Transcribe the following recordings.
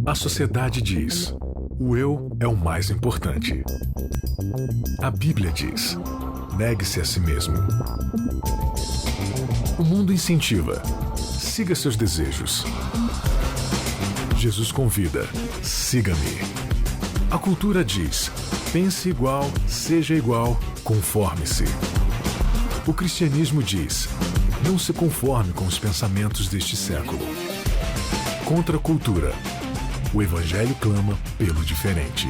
A sociedade diz: o eu é o mais importante. A Bíblia diz: negue-se a si mesmo. O mundo incentiva: siga seus desejos. Jesus convida: siga-me. A cultura diz: pense igual, seja igual, conforme-se. O cristianismo diz: não se conforme com os pensamentos deste século. Contra a cultura, o Evangelho clama pelo diferente.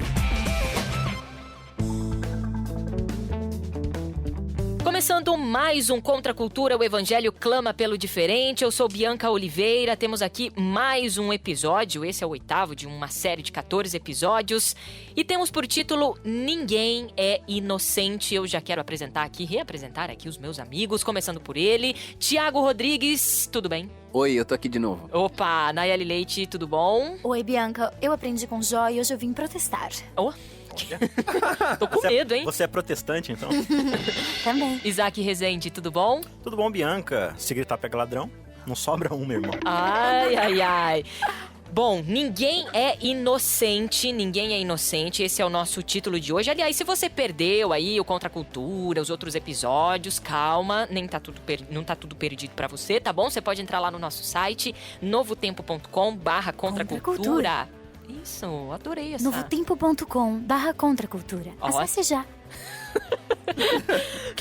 Começando mais um Contra a Cultura, o Evangelho clama pelo diferente. Eu sou Bianca Oliveira, temos aqui mais um episódio. Esse é o 8º de uma série de 14 episódios. E temos por título Ninguém é Inocente. Eu já quero reapresentar aqui os meus amigos, começando por ele. Tiago Rodrigues, tudo bem? Oi, eu tô aqui de novo. Opa, Nayeli Leite, tudo bom? Oi, Bianca, eu aprendi com Jó e hoje eu vim protestar. Oh. Tô com medo, hein? Você é protestante, então? Também. Isaac Rezende, tudo bom? Tudo bom, Bianca? Se gritar pega ladrão, não sobra um, meu irmão. Ai. Bom, ninguém é inocente, esse é o nosso título de hoje. Aliás, se você perdeu aí o Contra a Cultura, os outros episódios, calma, não tá tudo perdido pra você, tá bom? Você pode entrar lá no nosso site, novotempo.com/contracultura. Isso, adorei essa. novotempo.com/contracultura. Acesse já.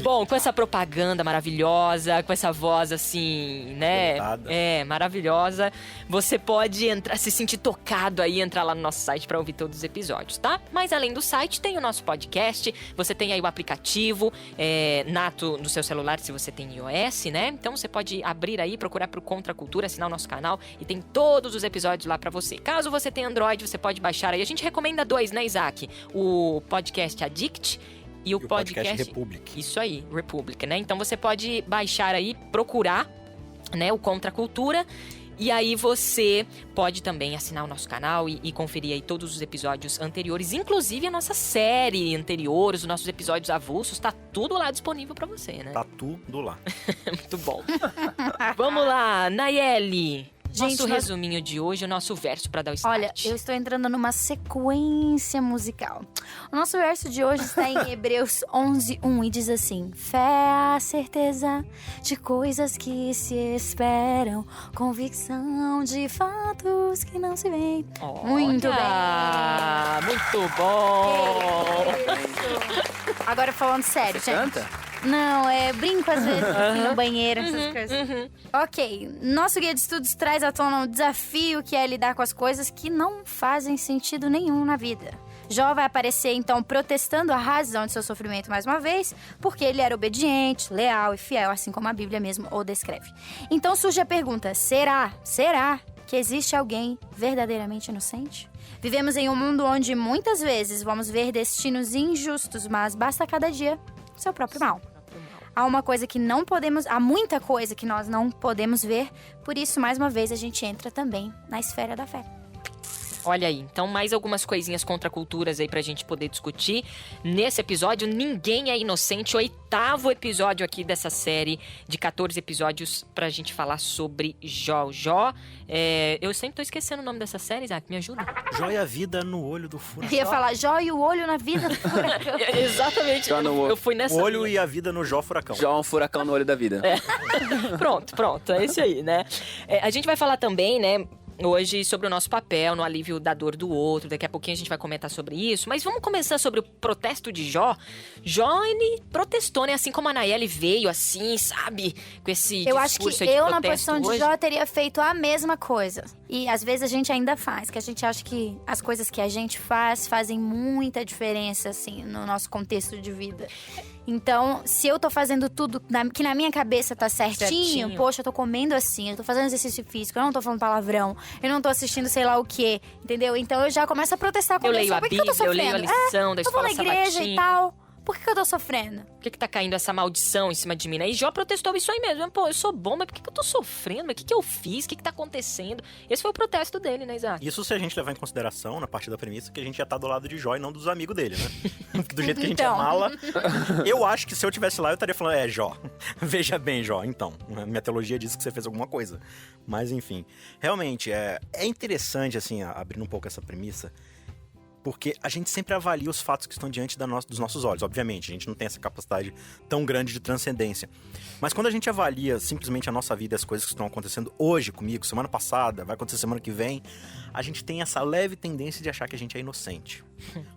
Bom, com essa propaganda maravilhosa, com essa voz assim, né? Verdade. Maravilhosa. Você pode se sentir tocado aí, entrar lá no nosso site pra ouvir todos os episódios, tá? Mas além do site, tem o nosso podcast. Você tem aí o aplicativo nato no seu celular, se você tem iOS, né? Então você pode abrir aí, procurar pro Contra a Cultura, assinar o nosso canal e tem todos os episódios lá pra você. Caso você tenha Android, você pode baixar aí. A gente recomenda 2, né, Isaac? O podcast Addict e o podcast Republic. Isso aí, Republic, né? Então você pode baixar aí, procurar, né, o Contra a Cultura. E aí você pode também assinar o nosso canal e conferir aí todos os episódios anteriores, inclusive a nossa série anterior, os nossos episódios avulsos, tá tudo lá disponível pra você, né? Tá tudo lá. Muito bom. Vamos lá, Nayeli. Gente, nosso resuminho de hoje, o nosso verso pra dar o start. Olha, eu estou entrando numa sequência musical. O nosso verso de hoje está em Hebreus 11:1 e diz assim: fé é a certeza de coisas que se esperam, convicção de fatos que não se veem. Muito bem. Muito bom. Agora falando sério, Você gente. canta? Não, brinco às vezes assim, no banheiro, essas coisas. Ok, nosso guia de estudos traz à tona um desafio que é lidar com as coisas que não fazem sentido nenhum na vida. Jó vai aparecer então protestando a razão de seu sofrimento mais uma vez, porque ele era obediente, leal e fiel, assim como a Bíblia mesmo o descreve. Então surge a pergunta: será que existe alguém verdadeiramente inocente? Vivemos em um mundo onde muitas vezes vamos ver destinos injustos, mas basta cada dia seu próprio mal. Há muita coisa que nós não podemos ver, por isso, mais uma vez, a gente entra também na esfera da fé. Olha aí, então mais algumas coisinhas contra culturas aí pra gente poder discutir. Nesse episódio, Ninguém é Inocente, o 8º episódio aqui dessa série de 14 episódios pra gente falar sobre Jó. Eu sempre tô esquecendo o nome dessa série, Isaac, me ajuda? Jó e a vida no olho do furacão. Eu ia falar Jó e o olho na vida do furacão. Exatamente, eu fui nessa O olho linha. e a vida no Jó furacão. Jó é um furacão no olho da vida. Pronto, é esse aí, né? A gente vai falar também, né, hoje sobre o nosso papel no alívio da dor do outro. Daqui a pouquinho a gente vai comentar sobre isso. Mas vamos começar sobre o protesto de Jó. Jó, ele protestou, né? Assim como a Nayeli veio, assim, sabe? Com esse Eu acho que discurso aí de eu, na protesto posição de hoje. Jó, teria feito a mesma coisa. E às vezes a gente ainda faz, que a gente acha que as coisas que a gente fazem muita diferença, assim, no nosso contexto de vida. Então, se eu tô fazendo tudo que na minha cabeça tá certinho, poxa, eu tô comendo assim, eu tô fazendo exercício físico, eu não tô falando palavrão, eu não tô assistindo sei lá o quê, entendeu? Então eu já começo a protestar com Eu leio a Por que eu tô Bíblia, eu leio a sofrendo? lição da Eu vou escola na igreja sabatina. e tal. Por que eu tô sofrendo? Por que tá caindo essa maldição em cima de mim, né? E Jó protestou isso aí mesmo. Pô, eu sou bom, mas por que eu tô sofrendo? Mas o que eu fiz? O que tá acontecendo? Esse foi o protesto dele, né, Isaac? Isso se a gente levar em consideração, na parte da premissa, que a gente já tá do lado de Jó e não dos amigos dele, né? Do jeito que a gente é Então. mala. Eu acho que se eu tivesse lá, eu estaria falando, Jó, veja bem, Jó, então. Minha teologia diz que você fez alguma coisa. Mas, enfim. Realmente, é interessante, assim, abrindo um pouco essa premissa, porque a gente sempre avalia os fatos que estão diante dos nossos olhos. Obviamente, a gente não tem essa capacidade tão grande de transcendência. Mas quando a gente avalia simplesmente a nossa vida, as coisas que estão acontecendo hoje comigo, semana passada, vai acontecer semana que vem, a gente tem essa leve tendência de achar que a gente é inocente.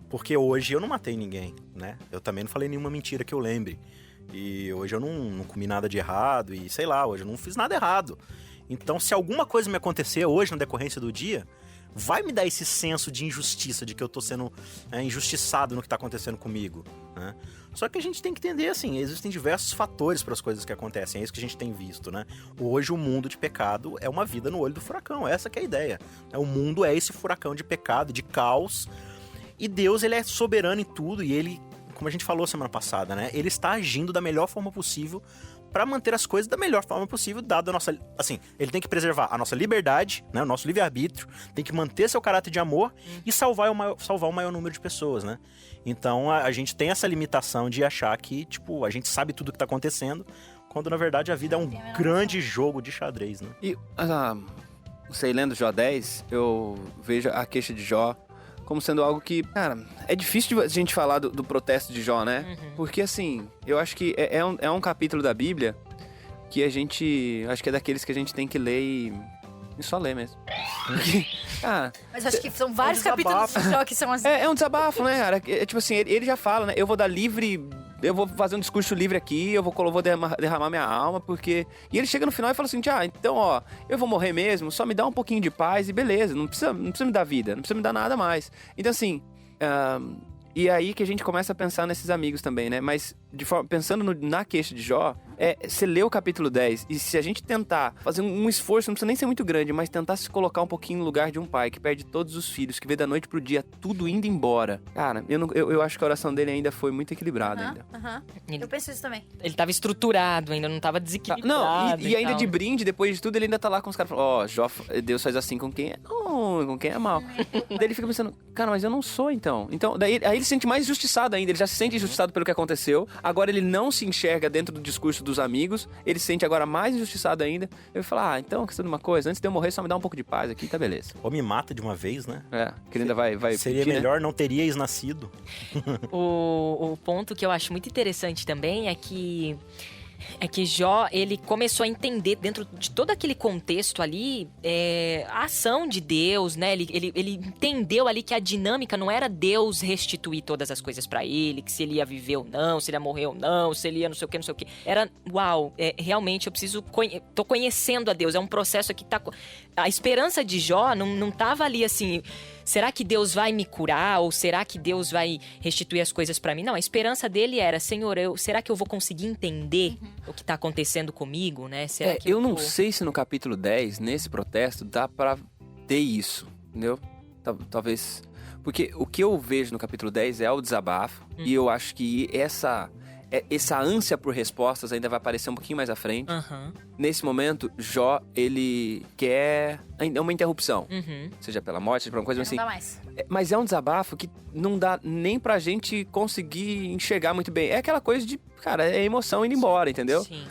Porque hoje eu não matei ninguém, né? Eu também não falei nenhuma mentira que eu lembre. E hoje eu não comi nada de errado e, sei lá, hoje eu não fiz nada errado. Então, se alguma coisa me acontecer hoje na decorrência do dia, vai me dar esse senso de injustiça, de que eu tô sendo injustiçado no que tá acontecendo comigo, né? Só que a gente tem que entender, assim, existem diversos fatores para as coisas que acontecem, é isso que a gente tem visto, né? Hoje o mundo de pecado é uma vida no olho do furacão, essa que é a ideia. O mundo é esse furacão de pecado, de caos, e Deus, ele é soberano em tudo, e ele, como a gente falou semana passada, né? Ele está agindo da melhor forma possível para manter as coisas da melhor forma possível, dado a nossa... Assim, ele tem que preservar a nossa liberdade, né, o nosso livre-arbítrio, tem que manter seu caráter de amor e salvar o maior número de pessoas, né? Então, a gente tem essa limitação de achar que, tipo, a gente sabe tudo o que tá acontecendo, quando, na verdade, a vida é um grande jogo de xadrez, né? E, sei, lendo Jó 10, eu vejo a queixa de Jó como sendo algo que, cara, é difícil de a gente falar do protesto de Jó, né? Porque, assim, eu acho que é um capítulo da Bíblia que a gente... Acho que é daqueles que a gente tem que ler e só ler mesmo. Porque, cara... Mas acho que são vários capítulos de Jó que são assim. É um desabafo, né, cara? Tipo assim, ele já fala, né? Eu vou dar livre... Eu vou fazer um discurso livre aqui, eu vou derramar minha alma, porque... E ele chega no final e fala assim, então, ó, eu vou morrer mesmo, só me dá um pouquinho de paz e beleza, não precisa me dar vida, não precisa me dar nada mais. Então, assim, e é aí que a gente começa a pensar nesses amigos também, né? Mas, pensando na queixa de Jó, você lê o capítulo 10, e se a gente tentar fazer um esforço, não precisa nem ser muito grande, mas tentar se colocar um pouquinho no lugar de um pai que perde todos os filhos, que vê da noite pro dia tudo indo embora. Cara, eu acho que a oração dele ainda foi muito equilibrada ainda. Eu penso isso também. Ele tava estruturado ainda, não tava desequilibrado. Não, e ainda tal. de brinde, depois de tudo, ele ainda tá lá com os caras falando, Jó, Deus faz assim com quem é bom, com quem é mal. Daí ele fica pensando, cara, mas eu não sou então. Aí ele se sente mais injustiçado ainda, ele já se sente injustiçado pelo que aconteceu, agora ele não se enxerga dentro do discurso dos amigos, ele se sente agora mais injustiçado ainda. Eu falo, então, questão de uma coisa, antes de eu morrer, só me dá um pouco de paz aqui, tá beleza. Ou me mata de uma vez, né? Que ele ainda vai Seria pedir, melhor, não teríeis nascido. O ponto que eu acho muito interessante também é que Jó, ele começou a entender dentro de todo aquele contexto ali, a ação de Deus, né? Ele entendeu ali que a dinâmica não era Deus restituir todas as coisas pra ele, que se ele ia viver ou não, se ele ia morrer ou não, se ele ia não sei o que. Era, realmente eu preciso... Tô conhecendo a Deus, é um processo aqui que tá... A esperança de Jó não tava ali assim... Será que Deus vai me curar? Ou será que Deus vai restituir as coisas pra mim? Não, a esperança dele era, Senhor, será que eu vou conseguir entender o que tá acontecendo comigo, né? Será que eu não sei se no capítulo 10, nesse protesto, dá pra ter isso, entendeu? Talvez... Porque o que eu vejo no capítulo 10 é o desabafo, e eu acho que essa ânsia por respostas ainda vai aparecer um pouquinho mais à frente. Nesse momento, Jó, ele quer uma interrupção. Seja pela morte, seja por uma coisa assim. Não dá mais. Mas é um desabafo que não dá nem pra gente conseguir enxergar muito bem. É aquela coisa de, cara, é emoção indo embora, entendeu? Sim.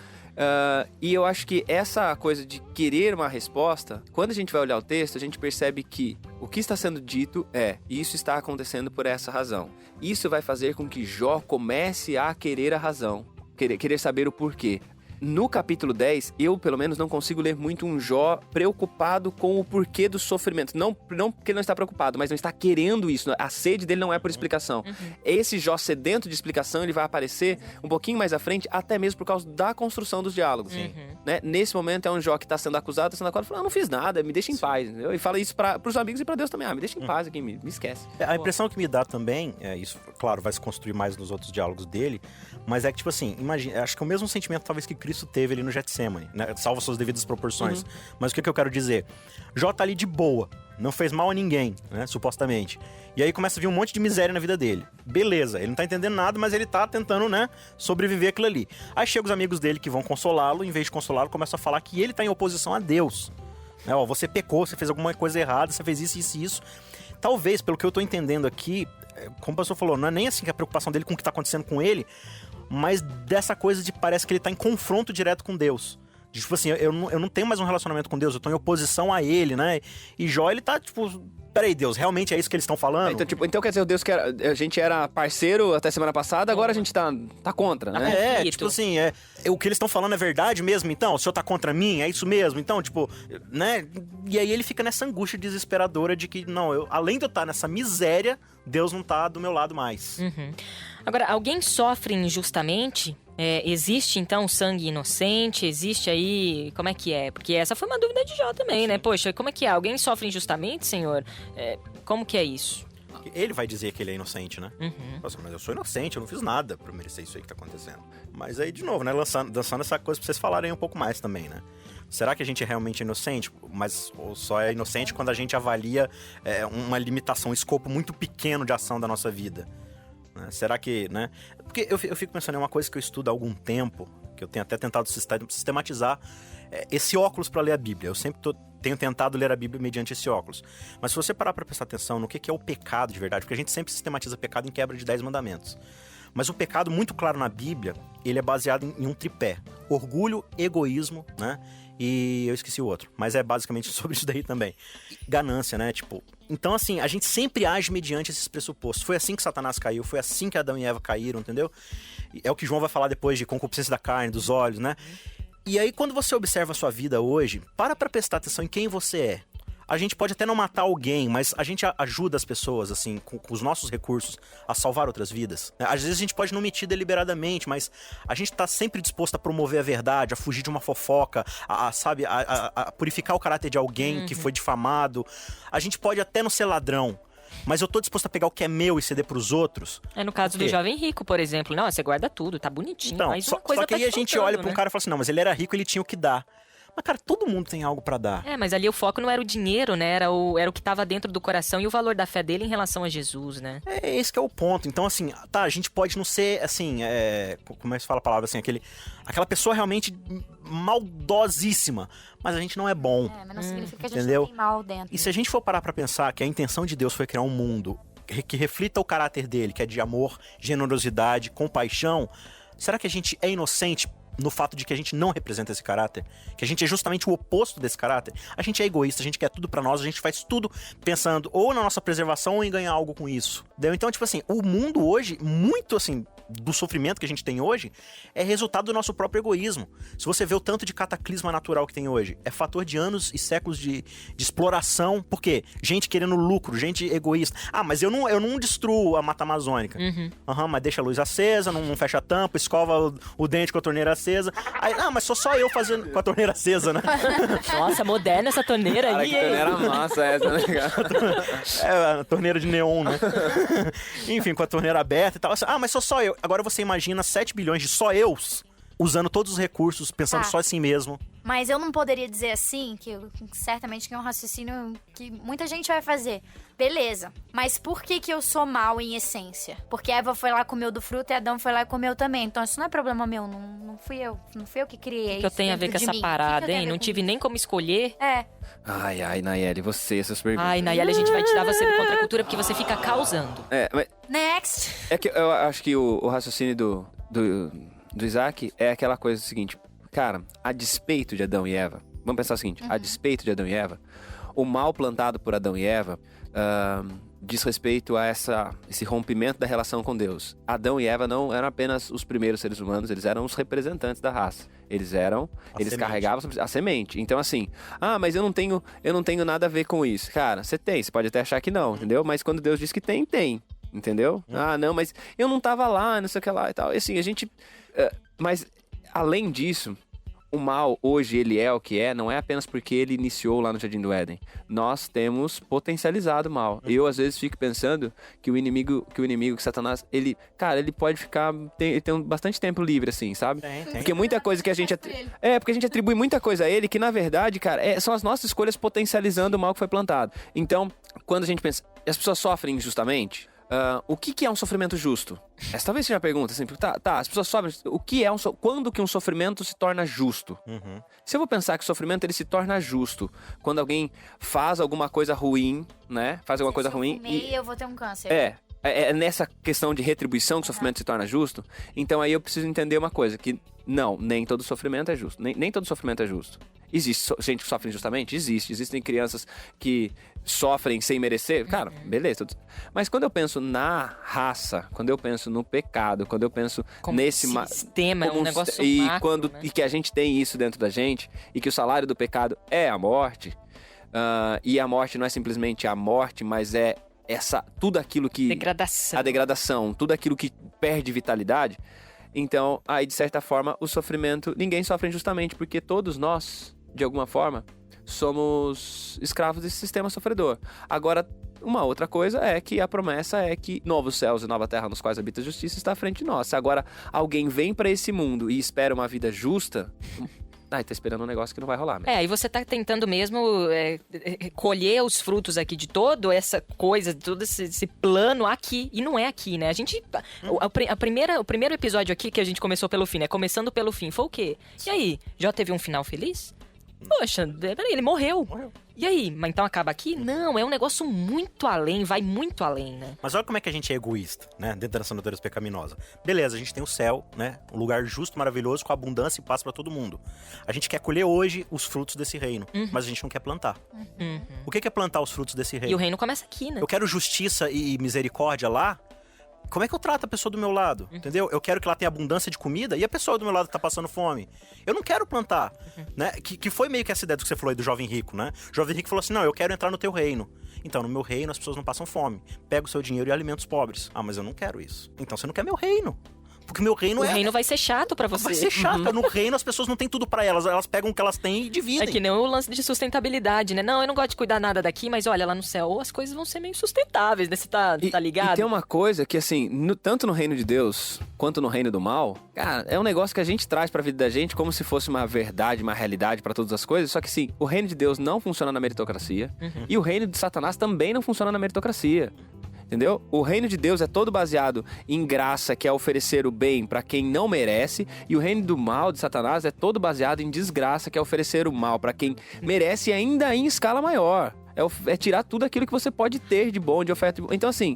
E eu acho que essa coisa de querer uma resposta, quando a gente vai olhar o texto, a gente percebe que o que está sendo dito isso está acontecendo por essa razão. Isso vai fazer com que Jó comece a querer a razão, querer saber o porquê. No capítulo 10, eu, pelo menos, não consigo ler muito um Jó preocupado com o porquê do sofrimento. Não porque ele não está preocupado, mas não está querendo isso. A sede dele não é por explicação. Esse Jó sedento de explicação, ele vai aparecer um pouquinho mais à frente, até mesmo por causa da construção dos diálogos. Né? Nesse momento, é um Jó que está sendo acusado, fala, não fiz nada, me deixa em paz. Entendeu? E fala isso para os amigos e para Deus também. Me deixa em paz aqui, me esquece. A impressão que me dá também, isso, claro, vai se construir mais nos outros diálogos dele, mas é que, tipo assim, imagina, acho que é o mesmo sentimento, talvez, que Cristo teve ali no Getsemane, né? Salvo suas devidas proporções. Mas o que eu quero dizer? Jó tá ali de boa, não fez mal a ninguém, né, supostamente. E aí começa a vir um monte de miséria na vida dele. Beleza, ele não tá entendendo nada, mas ele tá tentando, né, sobreviver aquilo ali. Aí chegam os amigos dele que vão consolá-lo, em vez de consolá-lo, começam a falar que ele tá em oposição a Deus. Né, ó, você pecou, você fez alguma coisa errada, você fez isso, isso e isso. Talvez, pelo que eu tô entendendo aqui, como o pastor falou, não é nem assim que a preocupação dele com o que tá acontecendo com ele, mas dessa coisa de parece que ele tá em confronto direto com Deus. Tipo assim, eu não tenho mais um relacionamento com Deus, eu tô em oposição a ele, né? E Jó, ele tá, tipo, peraí, Deus, realmente é isso que eles estão falando? Então quer dizer, o Deus que a gente era parceiro até semana passada, agora a gente tá contra, né? Tipo assim, o que eles estão falando é verdade mesmo, então? O senhor tá contra mim? É isso mesmo? Então, tipo, né? E aí ele fica nessa angústia desesperadora de que, não, além de eu estar nessa miséria, Deus não tá do meu lado mais. Uhum. Agora, alguém sofre injustamente? Existe, então, sangue inocente? Existe aí... Como é que é? Porque essa foi uma dúvida de Jó também, né? Poxa, como é que é? Alguém sofre injustamente, Senhor? Como que é isso? Ele vai dizer que ele é inocente, né? Uhum. Nossa, mas eu sou inocente, eu não fiz nada pra merecer isso aí que tá acontecendo. Mas aí, de novo, né? Dançando essa coisa pra vocês falarem um pouco mais também, né? Será que a gente é realmente inocente? Mas só é inocente quando a gente avalia uma limitação, um escopo muito pequeno de ação da nossa vida. Será que, né? Porque eu fico pensando em uma coisa que eu estudo há algum tempo, que eu tenho até tentado sistematizar, esse óculos para ler a Bíblia. Eu sempre tenho tentado ler a Bíblia mediante esse óculos. Mas se você parar para prestar atenção no que é o pecado de verdade, porque a gente sempre sistematiza pecado em quebra de 10 mandamentos. Mas o pecado, muito claro na Bíblia, ele é baseado em um tripé. Orgulho, egoísmo, né? E eu esqueci o outro. Mas é basicamente sobre isso daí também. Ganância, né? Tipo... Então, assim, a gente sempre age mediante esses pressupostos. Foi assim que Satanás caiu, foi assim que Adão e Eva caíram, entendeu? É o que João vai falar depois de concupiscência da carne, dos olhos, né? E aí, quando você observa a sua vida hoje, para prestar atenção em quem você é. A gente pode até não matar alguém, mas a gente ajuda as pessoas, assim, com os nossos recursos, a salvar outras vidas. Às vezes a gente pode não mentir deliberadamente, mas a gente tá sempre disposto a promover a verdade, a fugir de uma fofoca, a purificar o caráter de alguém que foi difamado. A gente pode até não ser ladrão, mas eu tô disposto a pegar o que é meu e ceder pros outros. No caso do jovem rico, por exemplo. Não, você guarda tudo, tá bonitinho. Então, mas uma coisa só que aí a gente olha pra um né? cara e fala assim, não, mas ele era rico, ele tinha o que dar. Mas, cara, todo mundo tem algo pra dar. Mas ali o foco não era o dinheiro, né? Era o que tava dentro do coração e o valor da fé dele em relação a Jesus, né? Esse que é o ponto. Então, assim, tá, a gente pode não ser, assim, como é que se fala a palavra, assim, aquela pessoa realmente maldosíssima, mas a gente não é bom. Mas não significa que a gente entendeu? não tem mal dentro. E se a gente for parar pra pensar que a intenção de Deus foi criar um mundo que reflita o caráter dele, que é de amor, generosidade, compaixão, será que a gente é inocente no fato de que a gente não representa esse caráter? Que a gente é justamente o oposto desse caráter? A gente é egoísta, a gente quer tudo pra nós, a gente faz tudo pensando ou na nossa preservação ou em ganhar algo com isso. Entendeu? Então, tipo assim, o mundo hoje, muito assim, do sofrimento que a gente tem hoje, é resultado do nosso próprio egoísmo. Se você vê o tanto de cataclisma natural que tem hoje, é fator de anos e séculos de exploração. Por quê? Gente querendo lucro, gente egoísta. Mas eu não destruo a Mata Amazônica. Mas deixa a luz acesa, não fecha a tampa, escova o dente com a torneira acesa. Aí, mas só eu fazendo com a torneira acesa, né? Nossa, moderna essa torneira Cara, aí, que torneira massa essa, né, cara? A torneira de neon, né? Enfim, com a torneira aberta e tal. Mas só eu. Agora você imagina 7 bilhões de só eus usando todos os recursos, pensando só em si mesmo. Mas eu não poderia dizer assim, certamente que é um raciocínio que muita gente vai fazer. Beleza, mas por que eu sou mal em essência? Porque Eva foi lá, comeu do fruto e Adão foi lá e comeu também. Então isso não é problema meu, não fui eu. Não fui eu que criei. O que eu tenho a ver com essa parada, hein? Não tive nem como escolher. Ai, Nayeli, essas perguntas. Ai, Nayeli, a gente vai tirar você do contra a cultura porque você fica causando. Mas Next! é que eu acho que o raciocínio do Isaac é aquela coisa seguinte. Cara, a despeito de Adão e Eva, vamos pensar o seguinte, a despeito de Adão e Eva, o mal plantado por Adão e Eva diz respeito a esse rompimento da relação com Deus. Adão e Eva não eram apenas os primeiros seres humanos, eles eram os representantes da raça. Eles carregavam a semente. Então assim, mas eu não tenho nada a ver com isso. Cara, você pode até achar que não, entendeu? Mas quando Deus diz que tem, entendeu? Não, mas eu não tava lá, não sei o que lá e tal. E assim, a gente... mas, além disso, o mal hoje ele é o que é, não é apenas porque ele iniciou lá no Jardim do Éden. Nós temos potencializado o mal. Eu, às vezes, fico pensando que o inimigo, que Satanás, ele pode ficar... Tem bastante tempo livre, assim, sabe? Tem. Porque muita coisa que a gente... porque a gente atribui muita coisa a ele que, na verdade, cara, são as nossas escolhas potencializando o mal que foi plantado. Então, quando a gente pensa, as pessoas sofrem injustamente... o que é um sofrimento justo? Essa talvez seja a pergunta, assim, as pessoas sofrem, quando que um sofrimento se torna justo? Se eu vou pensar que o sofrimento ele se torna justo quando alguém faz alguma coisa ruim, né? Faz alguma coisa ruim e eu vou ter um câncer. É nessa questão de retribuição que o sofrimento se torna justo. Então aí eu preciso entender uma coisa, que não, nem todo sofrimento é justo. Nem todo sofrimento é justo. Existe gente que sofre injustamente? Existe. Existem crianças que sofrem sem merecer? Cara, beleza. Mas quando eu penso na raça, quando eu penso no pecado, quando eu penso como nesse... sistema, é um negócio macro, né? E que a gente tem isso dentro da gente, e que o salário do pecado é a morte, e a morte não é simplesmente a morte, mas é tudo aquilo que... A degradação, tudo aquilo que perde vitalidade. Então, aí, de certa forma, o sofrimento... Ninguém sofre injustamente, porque todos nós, de alguma forma, somos escravos desse sistema sofredor. Agora, uma outra coisa é que a promessa é que novos céus e nova terra nos quais habita a justiça está à frente de nós. Se agora alguém vem para esse mundo e espera uma vida justa... tá esperando um negócio que não vai rolar mesmo. Aí você tá tentando mesmo colher os frutos aqui de toda essa coisa, de todo esse plano aqui. E não é aqui, né? A gente... O primeiro episódio aqui que a gente começou pelo fim, né? Começando pelo fim, foi o quê? E aí? Já teve um final feliz? Poxa, peraí, ele morreu. E aí? Mas então acaba aqui? Não, é um negócio muito além, vai muito além, né? Mas olha como é que a gente é egoísta, né? Dentro dessa natureza pecaminosa. Beleza, a gente tem o céu, né? Um lugar justo, maravilhoso, com abundância e paz pra todo mundo. A gente quer colher hoje os frutos desse reino, mas a gente não quer plantar. O que é plantar os frutos desse reino? E o reino começa aqui, né? Eu quero justiça e misericórdia lá. Como é que eu trato a pessoa do meu lado? Entendeu? Eu quero que ela tenha abundância de comida e a pessoa do meu lado tá passando fome. Eu não quero plantar, né? Que foi meio que essa ideia do que você falou aí do jovem rico, né? O jovem rico falou assim, não, eu quero entrar no teu reino. Então, no meu reino as pessoas não passam fome. Pega o seu dinheiro e alimenta os pobres. Ah, mas eu não quero isso. Então você não quer meu reino. Porque meu reino O reino vai ser chato pra você. Vai ser chato. No reino as pessoas não têm tudo pra elas. Elas pegam o que elas têm e dividem. É que nem o lance de sustentabilidade, né? Não, eu não gosto de cuidar nada daqui, mas olha, lá no céu as coisas vão ser meio sustentáveis, né? Você tá ligado? E tem uma coisa que, assim, tanto no reino de Deus quanto no reino do mal, cara, é um negócio que a gente traz pra vida da gente como se fosse uma verdade, uma realidade pra todas as coisas. Só que, sim, o reino de Deus não funciona na meritocracia. E o reino de Satanás também não funciona na meritocracia. Entendeu? O reino de Deus é todo baseado em graça, que é oferecer o bem para quem não merece, e o reino do mal de Satanás é todo baseado em desgraça, que é oferecer o mal para quem merece, e ainda em escala maior. É tirar tudo aquilo que você pode ter de bom, de oferta. Então, assim,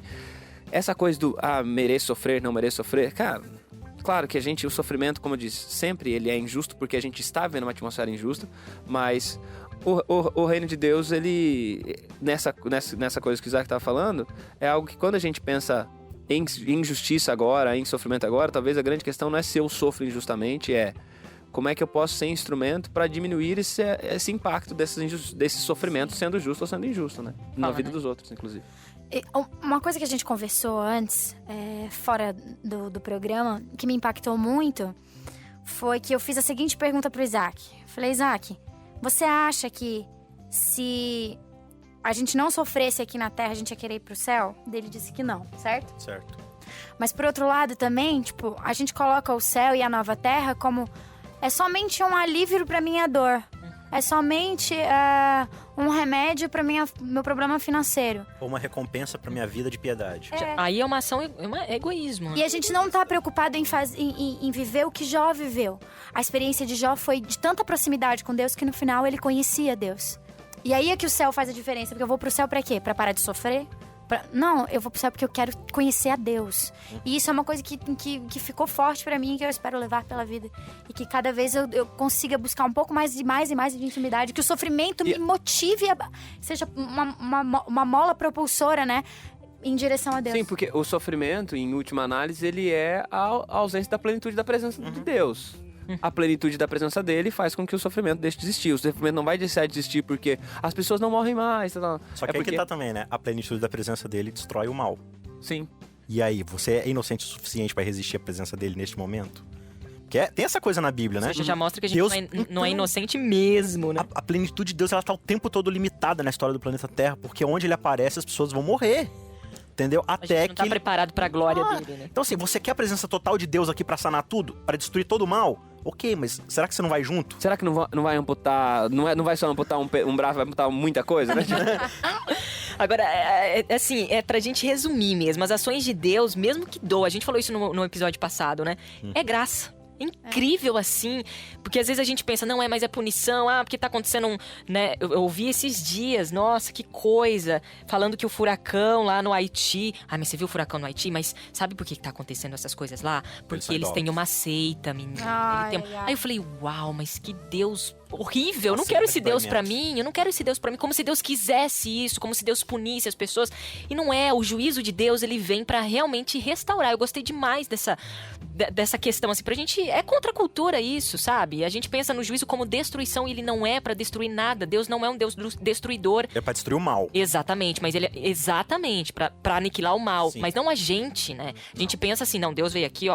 essa coisa do mereço sofrer, não mereço sofrer, cara, claro que o sofrimento, como eu disse, sempre ele é injusto porque a gente está vendo uma atmosfera injusta, mas o reino de Deus, ele, nessa coisa que o Isaac estava falando, é algo que quando a gente pensa em injustiça agora, em sofrimento agora, talvez a grande questão não é se eu sofro injustamente, é como é que eu posso ser instrumento para diminuir esse impacto desses sofrimentos, sendo justo ou sendo injusto, né? Na vida dos outros, inclusive. Uma coisa que a gente conversou antes, fora do programa, que me impactou muito, foi que eu fiz a seguinte pergunta pro Isaac. Eu falei, Isaac, você acha que se a gente não sofresse aqui na Terra, a gente ia querer ir pro céu? Ele disse que não, certo? Certo. Mas por outro lado também, tipo, a gente coloca o céu e a nova Terra como... É somente um alívio pra minha dor. É somente um remédio para meu problema financeiro. Ou uma recompensa para minha vida de piedade. Aí é uma ação, é egoísmo. E a gente não tá preocupado em viver o que Jó viveu. A experiência de Jó foi de tanta proximidade com Deus que no final ele conhecia Deus. E aí é que o céu faz a diferença. Porque eu vou pro céu pra quê? Pra parar de sofrer? Não, eu vou pro céu porque eu quero conhecer a Deus. E isso é uma coisa que ficou forte pra mim, que eu espero levar pela vida. E que cada vez eu consiga buscar um pouco mais e mais de intimidade. Que o sofrimento me motive, seja uma mola propulsora, né? Em direção a Deus. Sim, porque o sofrimento, em última análise, ele é a ausência da plenitude da presença de Deus. A plenitude da presença dele faz com que o sofrimento deixe de existir. O sofrimento não vai deixar de existir porque as pessoas não morrem mais. Só que aí que tá também, né? A plenitude da presença dele destrói o mal. Sim. E aí, você é inocente o suficiente para resistir à presença dele neste momento? Tem essa coisa na Bíblia, né? Ou seja, já mostra que a gente Deus não é inocente mesmo, né? A plenitude de Deus, ela tá o tempo todo limitada na história do planeta Terra, porque onde ele aparece, as pessoas vão morrer. Entendeu? A gente não tá preparado pra glória dele, né? Então assim, você quer a presença total de Deus aqui pra sanar tudo? Pra destruir todo o mal? Ok, mas será que você não vai junto? Será que não vai amputar... Não vai só amputar um braço, vai amputar muita coisa, né? Agora, assim, pra gente resumir mesmo, as ações de Deus, mesmo que doa, a gente falou isso no episódio passado, né? É graça. É incrível assim, porque às vezes a gente pensa, não, mas é punição, porque tá acontecendo né? Eu ouvi esses dias, nossa, que coisa, falando que o furacão lá no Haiti, mas você viu o furacão no Haiti? Mas sabe por que tá acontecendo essas coisas lá? Porque eles têm uma seita, menina. Aí eu falei, uau, mas que Deus horrível, eu não quero esse Deus pra mim, como se Deus quisesse isso, como se Deus punisse as pessoas, e não é, o juízo de Deus, ele vem pra realmente restaurar. Eu gostei demais dessa questão, assim, pra gente, é contra a cultura isso, sabe? A gente pensa no juízo como destruição, e ele não é pra destruir nada, Deus não é um Deus destruidor. É pra destruir o mal. Exatamente, mas ele é pra aniquilar o mal, Sim. mas não a gente, né? A gente pensa assim, não, Deus veio aqui,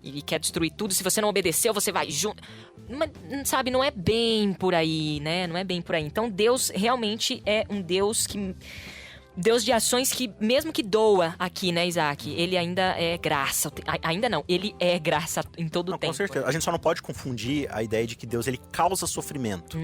e quer destruir tudo, se você não obedeceu, você vai junto. Mas, sabe, não é bem por aí, né? Não é bem por aí. Então, Deus realmente é um Deus de ações que, mesmo que doa aqui, né, Isaac? Ele ainda é graça. Ainda não, ele é graça em todo o tempo. Com certeza. A gente só não pode confundir a ideia de que Deus, ele causa sofrimento.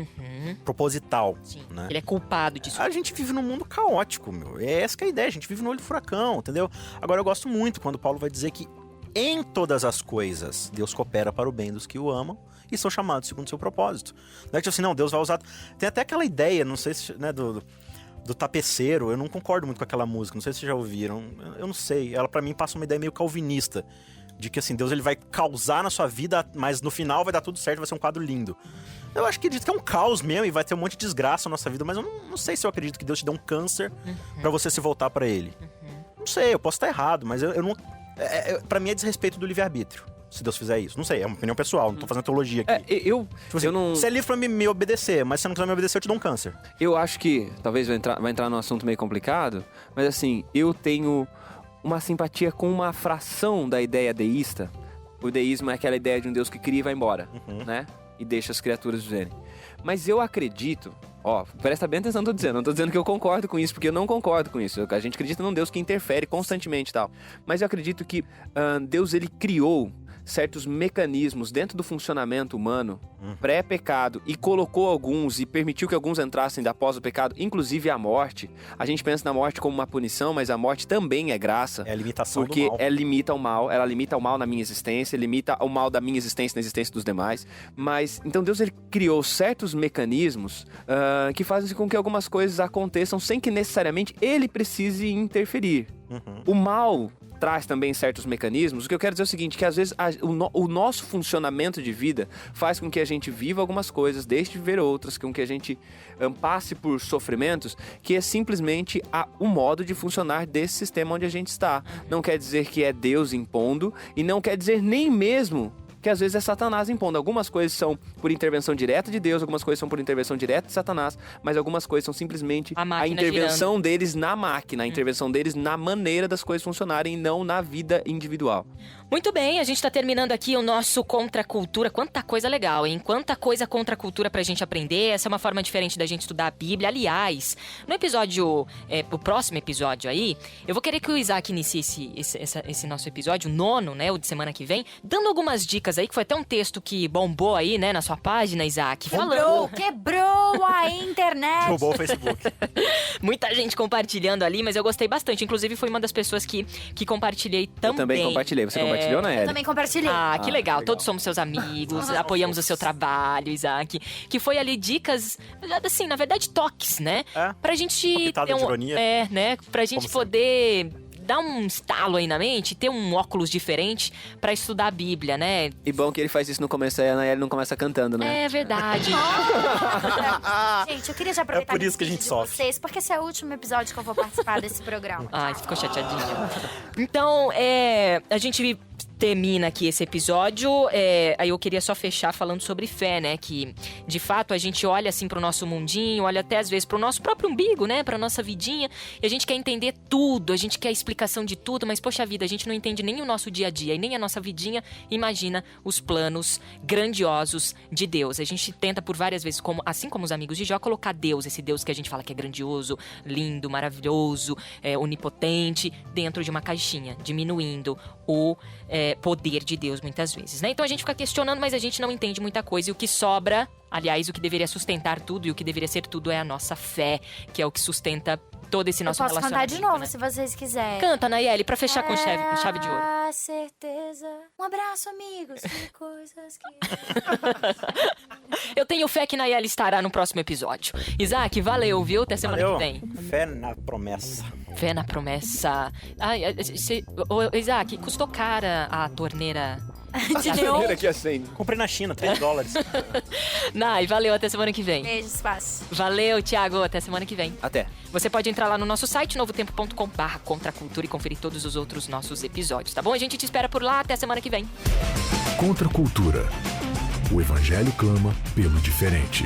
Proposital. Sim, né? Ele é culpado disso. A gente vive num mundo caótico, meu. É essa que é a ideia. A gente vive no olho do furacão, entendeu? Agora, eu gosto muito quando Paulo vai dizer que em todas as coisas, Deus coopera para o bem dos que o amam e são chamados segundo o seu propósito. Não é que assim, não, Deus vai usar... Tem até aquela ideia, não sei se, né, do tapeceiro, eu não concordo muito com aquela música, não sei se vocês já ouviram, eu não sei, ela pra mim passa uma ideia meio calvinista, de que assim, Deus ele vai causar na sua vida, mas no final vai dar tudo certo, vai ser um quadro lindo. Eu acho que acredito que é um caos mesmo e vai ter um monte de desgraça na nossa vida, mas eu não sei se eu acredito que Deus te dê um câncer pra você se voltar pra ele. Não sei, eu posso estar errado, mas eu não... pra mim é desrespeito do livre-arbítrio, se Deus fizer isso. Não sei, é uma opinião pessoal, não tô fazendo teologia aqui. Tipo assim, eu não... Você é livre pra me obedecer, mas se você não quiser me obedecer, eu te dou um câncer. Eu acho que, talvez vai entrar num assunto meio complicado, mas assim, eu tenho uma simpatia com uma fração da ideia deísta. O deísmo é aquela ideia de um Deus que cria e vai embora, né? E deixa as criaturas viverem. Mas eu acredito... presta bem atenção no que eu tô dizendo. Não tô dizendo que eu concordo com isso, porque eu não concordo com isso. A gente acredita num Deus que interfere constantemente e tal. Mas eu acredito que Deus, ele criou certos mecanismos dentro do funcionamento humano, pré-pecado, e colocou alguns e permitiu que alguns entrassem após o pecado, inclusive a morte. A gente pensa na morte como uma punição, mas a morte também é graça. É a limitação do mal. Porque ela limita o mal, ela limita o mal na minha existência, limita o mal da minha existência na existência dos demais. Mas, então Deus, ele criou certos mecanismos que fazem com que algumas coisas aconteçam sem que necessariamente ele precise interferir. O mal traz também certos mecanismos. O que eu quero dizer é o seguinte, que às vezes o nosso funcionamento de vida faz com que a gente viva algumas coisas, deixe de viver outras, com que a gente passe por sofrimentos, que é simplesmente o modo de funcionar desse sistema onde a gente está. Não quer dizer que é Deus impondo, e não quer dizer nem mesmo que às vezes é Satanás impondo. Algumas coisas são por intervenção direta de Deus, algumas coisas são por intervenção direta de Satanás, mas algumas coisas são simplesmente a intervenção deles na máquina, a intervenção deles na maneira das coisas funcionarem e não na vida individual. Muito bem, a gente tá terminando aqui o nosso Contra a Cultura. Quanta coisa legal, hein? Quanta coisa contra a cultura pra gente aprender. Essa é uma forma diferente da gente estudar a Bíblia. Aliás, no episódio, o próximo episódio aí, eu vou querer que o Isaac inicie esse nosso episódio, o 9º, né, o de semana que vem, dando algumas dicas aí, que foi até um texto que bombou aí, né, na sua página, Isaac. Quebrou a internet. Derrubou o Facebook. Muita gente compartilhando ali, mas eu gostei bastante. Inclusive, foi uma das pessoas que compartilhei também. Eu também compartilhei. Você compartilhou, né, Ellen? Eu também compartilhei. Que legal. Todos somos seus amigos, apoiamos o seu trabalho, Isaac. Que foi ali dicas, assim, na verdade, toques, né? Pra gente ter de ironia. Né? Pra gente poder dar um estalo aí na mente, ter um óculos diferente pra estudar a Bíblia, né? E bom que ele faz isso no começo, aí a Ana não começa cantando, né? É verdade. Gente, eu queria já aproveitar por isso que a gente sofre. vocês, porque esse é o último episódio que eu vou participar desse programa. Ai, ficou chateadinho. Então, a gente termina aqui esse episódio. Aí eu queria só fechar falando sobre fé, né? Que, de fato, a gente olha assim pro nosso mundinho, olha até às vezes pro nosso próprio umbigo, né? Pra nossa vidinha. E a gente quer entender tudo, a gente quer a explicação de tudo, mas, poxa vida, a gente não entende nem o nosso dia a dia e nem a nossa vidinha. Imagina os planos grandiosos de Deus. A gente tenta por várias vezes, assim como os amigos de Jó, colocar Deus, esse Deus que a gente fala que é grandioso, lindo, maravilhoso, onipotente, dentro de uma caixinha, diminuindo o poder de Deus muitas vezes, né? Então a gente fica questionando, mas a gente não entende muita coisa. E o que sobra, aliás, o que deveria sustentar tudo e o que deveria ser tudo é a nossa fé, que é o que sustenta todo esse nosso relacionamento. Eu posso cantar de novo, né? Se vocês quiserem. Canta, Nayeli, pra fechar com chave de ouro. A certeza. Um abraço, amigos. Que coisas que... Eu tenho fé que Nayeli estará no próximo episódio. Isaac, valeu, viu? Até semana que vem. Fé na promessa. Fé na promessa. Isaac, custou cara a torneira de A neon. torneira que acende. Comprei na China, $3. Nai, valeu, até semana que vem. Beijo, espaço. Valeu, Thiago, até semana que vem. Até. Você pode entrar lá no nosso site, novotempo.com/contracultura e conferir todos os outros nossos episódios, tá bom? A gente te espera por lá, até semana que vem. Contra a cultura. O evangelho clama pelo diferente.